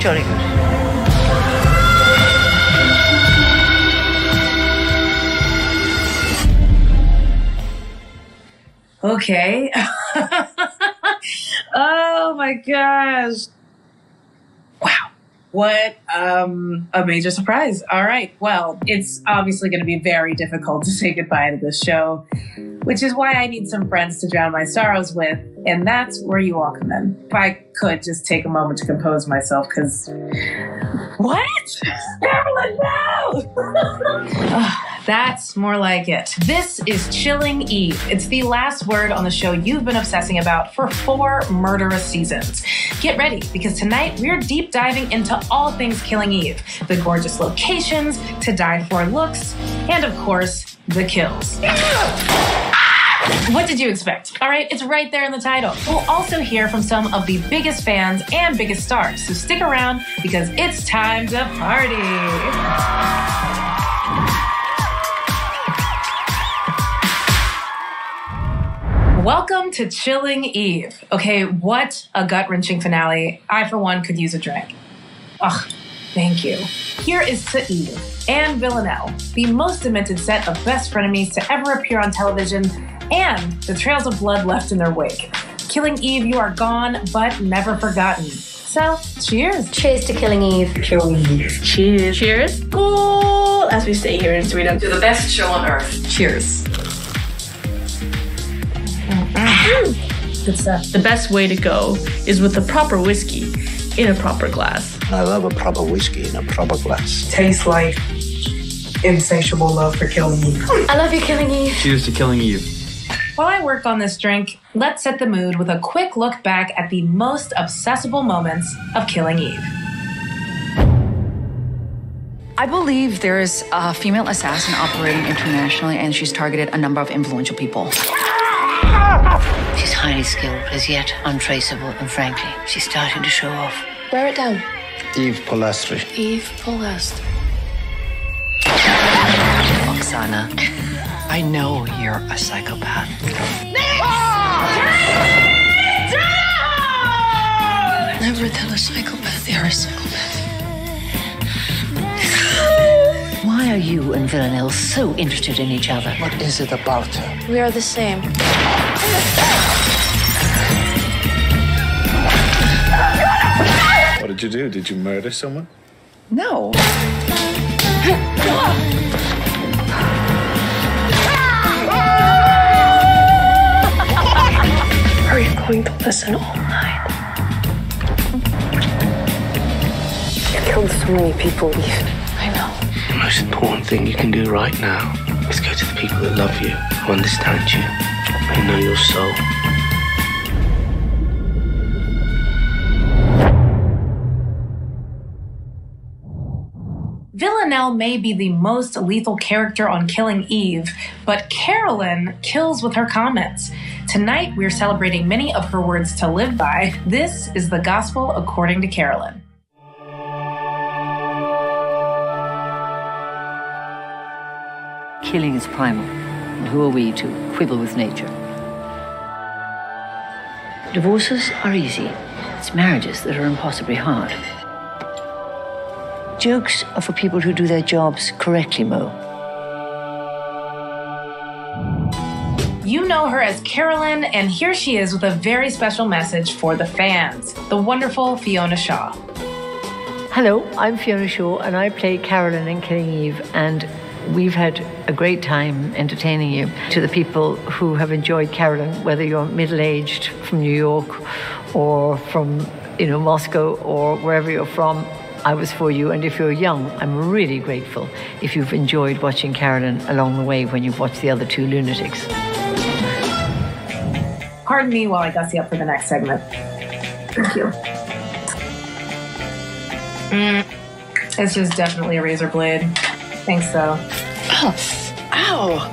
jolly good. Okay. Oh my gosh. Wow. What a major surprise. All right. Well, it's obviously going to be very difficult to say goodbye to this show, which is why I need some friends to drown my sorrows with. And that's where you all come in. If I could just take a moment to compose myself, because... What? Carolyn, no! That's more like it. This is Chilling Eve. It's the last word on the show you've been obsessing about for 4 murderous seasons. Get ready, because tonight we're deep diving into all things Killing Eve. The gorgeous locations, to die for looks, and of course, the kills. What did you expect? All right, it's right there in the title. We'll also hear from some of the biggest fans and biggest stars, so stick around because it's time to party. Welcome to Chilling Eve. Okay, what a gut-wrenching finale. I, for one, could use a drink. Ugh, thank you. Here is to Eve and Villanelle, the most demented set of best frenemies to ever appear on television, and the trails of blood left in their wake. Killing Eve, you are gone, but never forgotten. So, cheers. Cheers to Killing Eve. Killing Eve. Cheers. Cheers. Skål, as we say here in Sweden. To the best show on earth. Cheers. Good stuff. The best way to go is with the proper whiskey in a proper glass. I love a proper whiskey in a proper glass. Tastes like insatiable love for Killing Eve. I love you, Killing Eve. Cheers to Killing Eve. While I work on this drink, let's set the mood with a quick look back at the most obsessible moments of Killing Eve. I believe there is a female assassin operating internationally, and she's targeted a number of influential people. She's highly skilled, as yet untraceable, and frankly, she's starting to show off. Wear it down. Eve Polastri. Eve Polastri. Oksana, I know you're a psychopath. Never tell a psychopath you're a psychopath. Why are you and Villanelle so interested in each other? What is it about her? We are the same. What did you do? Did you murder someone? No. Are you going to listen all night? You killed so many people, Eve. I know. The most important thing you can do right now is go to the people that love you, who understand you, who know your soul. Villanelle may be the most lethal character on Killing Eve, but Carolyn kills with her comments. Tonight, we're celebrating many of her words to live by. This is the gospel according to Carolyn. Killing is primal. And who are we to quibble with nature? Divorces are easy. It's marriages that are impossibly hard. Jokes are for people who do their jobs correctly, Mo. You know her as Carolyn, and here she is with a very special message for the fans, the wonderful Fiona Shaw. Hello, I'm Fiona Shaw, and I play Carolyn in Killing Eve, and we've had a great time entertaining you. To the people who have enjoyed Carolyn, whether you're middle-aged from New York or from, Moscow or wherever you're from, I was for you. And if you're young, I'm really grateful if you've enjoyed watching Carolyn along the way when you've watched the other 2 lunatics. Pardon me while I gussy up for the next segment. Thank you. This is definitely a razor blade. Thanks, though. Oh, ow.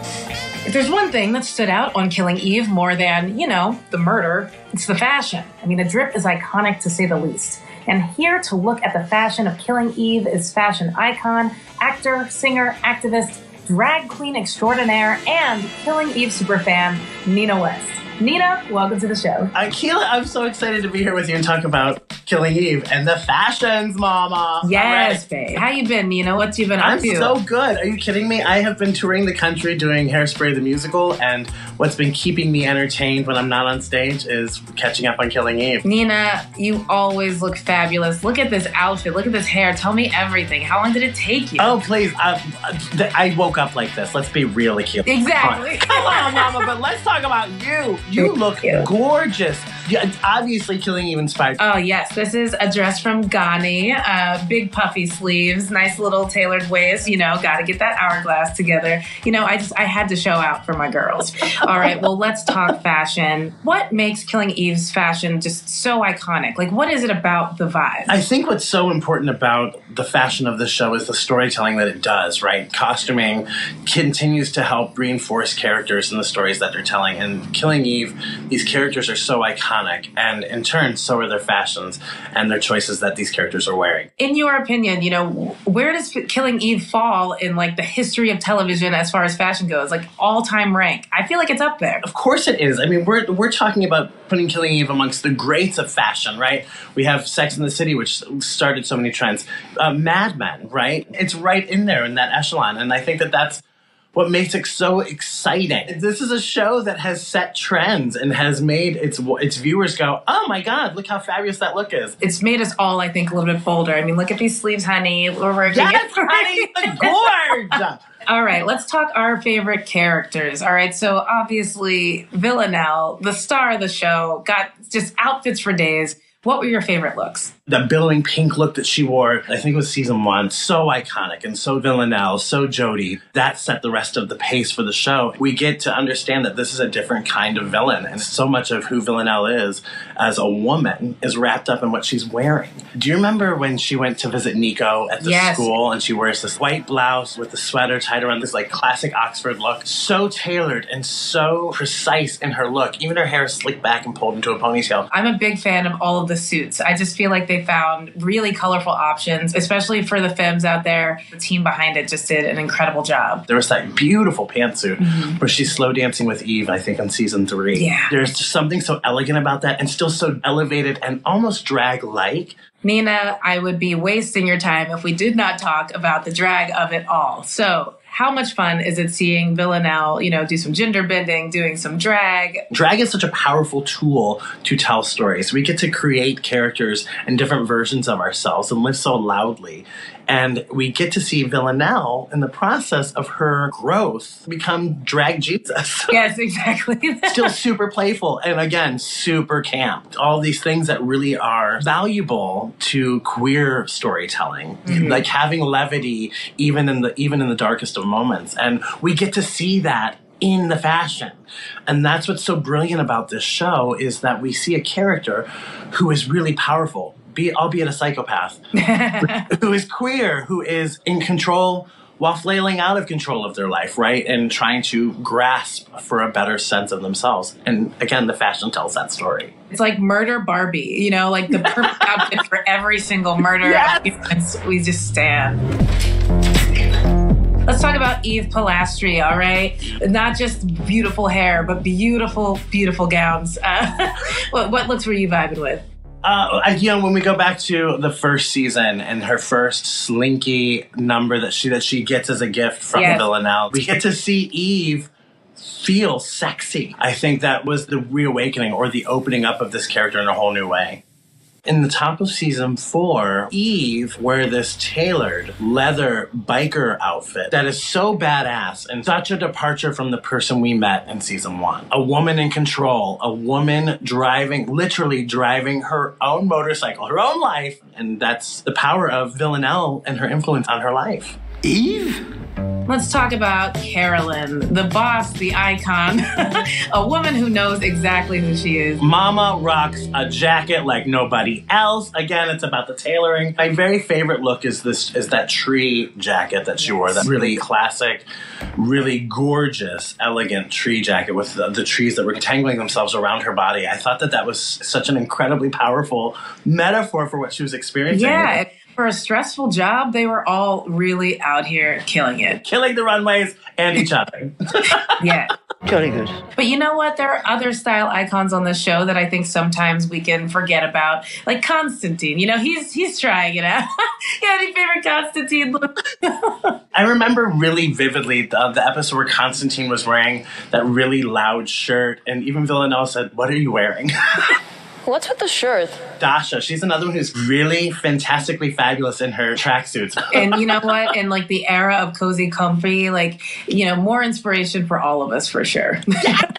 If there's one thing that stood out on Killing Eve more than, the murder, it's the fashion. I mean, the drip is iconic to say the least. And here to look at the fashion of Killing Eve is fashion icon, actor, singer, activist, drag queen extraordinaire, and Killing Eve superfan, Nina West. Nina, welcome to the show. Keela, I'm so excited to be here with you and talk about Killing Eve and the fashions, mama. Yes, babe. How you been, Nina? What you been up to? I'm so good. Are you kidding me? I have been touring the country doing Hairspray the musical, and what's been keeping me entertained when I'm not on stage is catching up on Killing Eve. Nina, you always look fabulous. Look at this outfit. Look at this hair. Tell me everything. How long did it take you? Oh, please. I woke up like this. Let's be really cute. Exactly. Come on, mama, but let's talk about you. You look gorgeous. Yeah, obviously Killing Eve inspired. Oh, yes. This is a dress from Ghani. Big puffy sleeves, nice little tailored waist. You know, got to get that hourglass together. You know, I had to show out for my girls. All right, well, let's talk fashion. What makes Killing Eve's fashion just so iconic? Like, what is it about the vibe? I think what's so important about the fashion of the show is the storytelling that it does, right? Costuming continues to help reinforce characters in the stories that they're telling. And Killing Eve, these characters are so iconic. And in turn, so are their fashions and their choices that these characters are wearing. In your opinion, you know, where does Killing Eve fall in, like, the history of television as far as fashion goes? Like, all-time rank. I feel like it's up there. Of course it is. I mean, we're talking about putting Killing Eve amongst the greats of fashion, right? We have Sex and the City, which started so many trends. Mad Men, right? It's right in there in that echelon. And I think that that's what makes it so exciting. This is a show that has set trends and has made its viewers go, oh my God, look how fabulous that look is. It's made us all, I think, a little bit bolder. I mean, look at these sleeves, honey. We're working. Yes, honey, the gorge. All right, let's talk our favorite characters. All right, so obviously Villanelle, the star of the show, got just outfits for days. What were your favorite looks? The billowing pink look that she wore, I think it was season 1, so iconic, and so Villanelle, so Jodie. That set the rest of the pace for the show. We get to understand that this is a different kind of villain, and so much of who Villanelle is as a woman is wrapped up in what she's wearing. Do you remember when she went to visit Nico at the school, and she wears this white blouse with the sweater tied around this like classic Oxford look? So tailored and so precise in her look. Even her hair is slicked back and pulled into a ponytail. I'm a big fan of all of the suits. I just feel like they found really colorful options, especially for the femmes out there. The team behind it just did an incredible job. There was that beautiful pantsuit where she's slow dancing with Eve, I think, on season 3. Yeah. There's just something so elegant about that and still so elevated and almost drag-like. Nina, I would be wasting your time if we did not talk about the drag of it all. So, how much fun is it seeing Villanelle, you know, do some gender bending, doing some drag? Drag is such a powerful tool to tell stories. We get to create characters and different versions of ourselves and live so loudly. And we get to see Villanelle, in the process of her growth, become drag Jesus. Yes, exactly. Still super playful and, again, super camp. All these things that really are valuable to queer storytelling, like having levity even in the darkest of moments. And we get to see that in the fashion. And that's what's so brilliant about this show, is that we see a character who is really powerful, albeit a psychopath, who is queer, who is in control while flailing out of control of their life, right? And trying to grasp for a better sense of themselves. And again, the fashion tells that story. It's like Murder Barbie, you know, like the perfect outfit for every single murder. Yes. We just stand. Let's talk about Eve Polastri, all right? Not just beautiful hair, but beautiful, beautiful gowns. What looks were you vibing with? When we go back to the first season and her first slinky number that she gets as a gift from Villanelle, we get to see Eve feel sexy. I think that was the reawakening or the opening up of this character in a whole new way. In the top of season 4, Eve wears this tailored leather biker outfit that is so badass and such a departure from the person we met in season 1. A woman in control, a woman literally driving her own motorcycle, her own life. And that's the power of Villanelle and her influence on her life. Eve? Let's talk about Carolyn, the boss, the icon, a woman who knows exactly who she is. Mama rocks a jacket like nobody else. Again, it's about the tailoring. My very favorite look is that tree jacket that she wore. That really classic, really gorgeous, elegant tree jacket with the trees that were tangling themselves around her body. I thought that was such an incredibly powerful metaphor for what she was experiencing. Yeah. For a stressful job, they were all really out here killing it. Killing the runways and each other. Yeah. Jolly good. But you know what? There are other style icons on this show that I think sometimes we can forget about. Like Constantine. You know, he's trying it out. Yeah, any favorite Constantine look? I remember really vividly the episode where Constantine was wearing that really loud shirt, and even Villanelle said, "What are you wearing?" What's with the shirt? Dasha, she's another one who's really fantastically fabulous in her tracksuits. And you know what? In like the era of cozy comfy, like, you know, more inspiration for all of us for sure.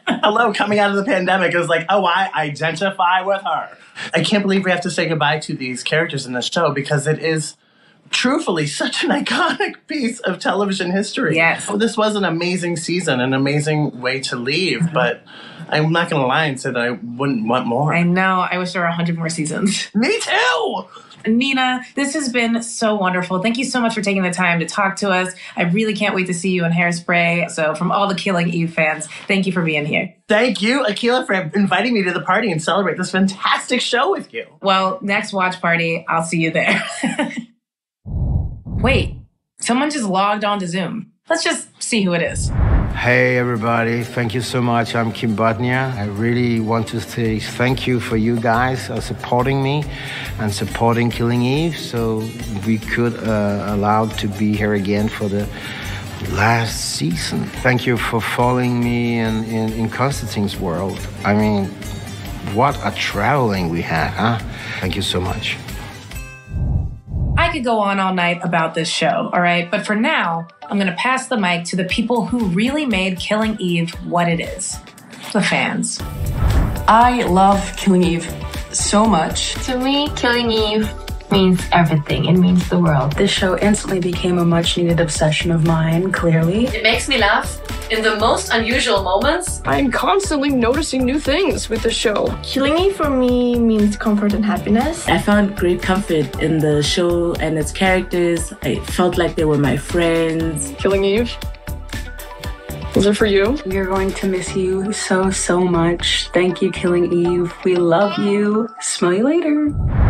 Hello, coming out of the pandemic, it was like, oh, I identify with her. I can't believe we have to say goodbye to these characters in this show because it is truthfully such an iconic piece of television history. Yes. Oh, this was an amazing season, an amazing way to leave, but I'm not going to lie and say that I wouldn't want more. I know. I wish there were 100 more seasons. Me too! Nina, this has been so wonderful. Thank you so much for taking the time to talk to us. I really can't wait to see you in Hairspray. So from all the Killing Eve fans, thank you for being here. Thank you, Akilah, for inviting me to the party and celebrate this fantastic show with you. Well, next watch party, I'll see you there. Wait, someone just logged on to Zoom. Let's just see who it is. Hey, everybody. Thank you so much. I'm Kim Bodnia. I really want to say thank you for you guys supporting me and supporting Killing Eve so we could allow to be here again for the last season. Thank you for following me in Constantine's world. I mean, what a traveling we had, huh? Thank you so much. I could go on all night about this show, all right? But for now, I'm going to pass the mic to the people who really made Killing Eve what it is. The fans. I love Killing Eve so much. To me, Killing Eve means everything. It means the world. This show instantly became a much-needed obsession of mine, clearly. It makes me laugh in the most unusual moments. I'm constantly noticing new things with the show. Killing Eve for me means comfort and happiness. I found great comfort in the show and its characters. I felt like they were my friends. Killing Eve? Was it for you? We're going to miss you so much. Thank you, Killing Eve. We love you. Smell you later.